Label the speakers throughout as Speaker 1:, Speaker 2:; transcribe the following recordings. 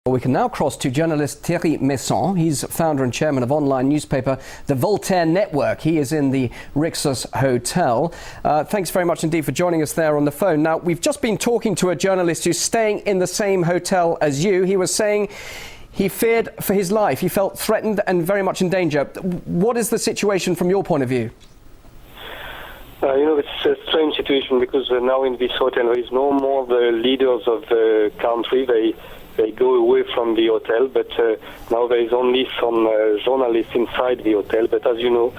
Speaker 1: We can now cross to journalist Thierry Messon. He's founder and chairman of online newspaper The Voltaire Network. He is in the Rixos Hotel. Thanks very much indeed for joining us there on the phone. Now, we've just been talking to a journalist who's staying in the same hotel as you. He was saying he feared for his life. He felt threatened and very much in danger. What is the situation from your point of view?
Speaker 2: It's a strange situation because now in this hotel there is no more the leaders of the country. They go away from the hotel, but now there is only some journalists inside the hotel. But as you know,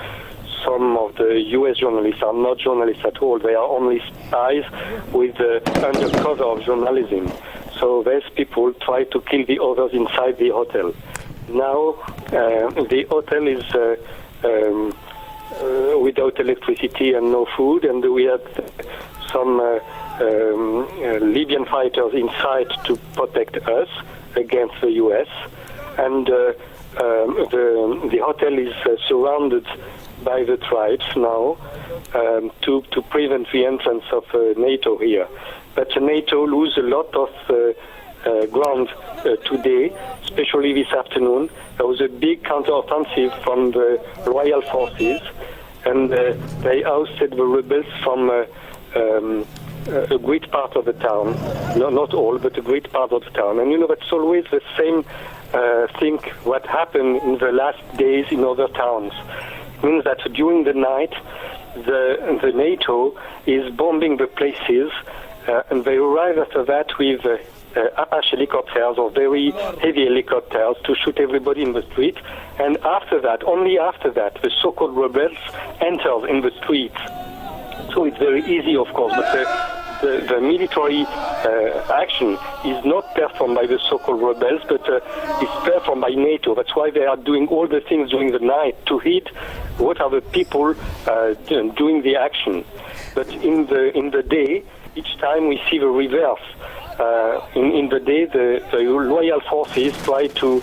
Speaker 2: some of the US journalists are not journalists at all. They are only spies with undercover of journalism. So these people try to kill the others inside the hotel. Now the hotel is without electricity and no food, and we had some Libyan fighters inside to protect us against the US, and the hotel is surrounded by the tribes now to prevent the entrance of NATO here. But NATO lose a lot of ground today, especially this afternoon. There was a big counteroffensive from the royal forces, and they ousted the rebels from a great part of the town. No, not all, but a great part of the town. And that's always the same thing what happened in the last days in other towns. It means that during the night, the NATO is bombing the places, and they arrive after that with Apache helicopters or very heavy helicopters to shoot everybody in the street. And after that, only after that, the so-called rebels enter in the streets. So it's very easy, of course, but the military action is not performed by the so-called rebels, but is performed by NATO. That's why they are doing all the things during the night to hit what are the people doing the action. But in the day, each time we see the reverse. In the day, the loyal forces try to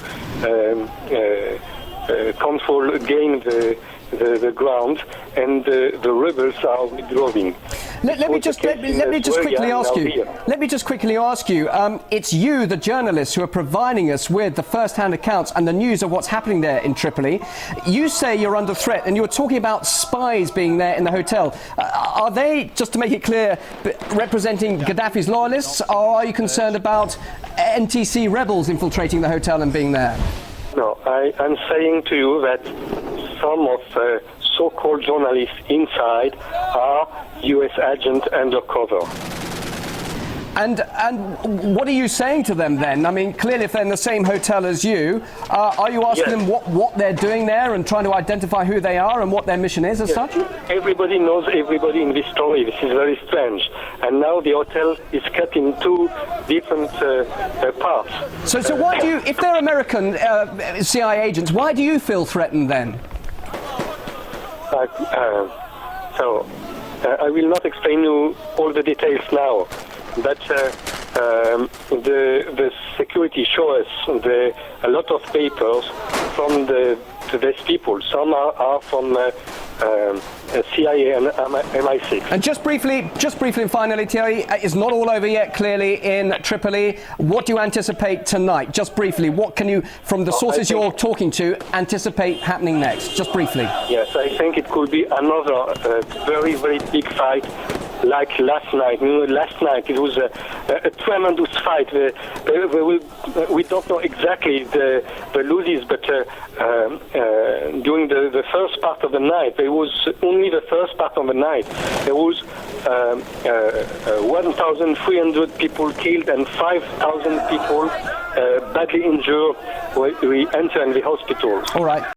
Speaker 2: control again the ground, and the rebels are withdrawing.
Speaker 1: Let me just quickly ask you. It's you, the journalists, who are providing us with the first-hand accounts and the news of what's happening there in Tripoli. You say you're under threat, and you're talking about spies being there in the hotel. Are they, just to make it clear, representing Gaddafi's loyalists, or are you concerned about NTC rebels infiltrating the hotel and being there?
Speaker 2: No, I'm saying to you that some of so-called journalists inside are US agents undercover.
Speaker 1: And what are you saying to them then? I mean, clearly if they're in the same hotel as you, are you asking them what they're doing there and trying to identify who they are and what their mission is as such?
Speaker 2: Everybody knows everybody in this story. This is very strange. And now the hotel is cut in two different parts.
Speaker 1: So why do you, if they're American CIA agents, why do you feel threatened then?
Speaker 2: I will not explain you all the details now, but the security shows us a lot of papers from these people. Some are from CIA and MI6.
Speaker 1: And just briefly and finally, Thierry, it's not all over yet, clearly, in Tripoli. What do you anticipate tonight? Just briefly, what can you, from the sources you're talking to, anticipate happening next? Just briefly.
Speaker 2: Yes, I think it could be another very, very big fight like last night. Last night it was a tremendous fight. We don't know exactly the losses, but during the first part of the night, there was only the first part of the night. There was 1,300 people killed and 5,000 people badly injured. We enter in the hospital.
Speaker 1: All right.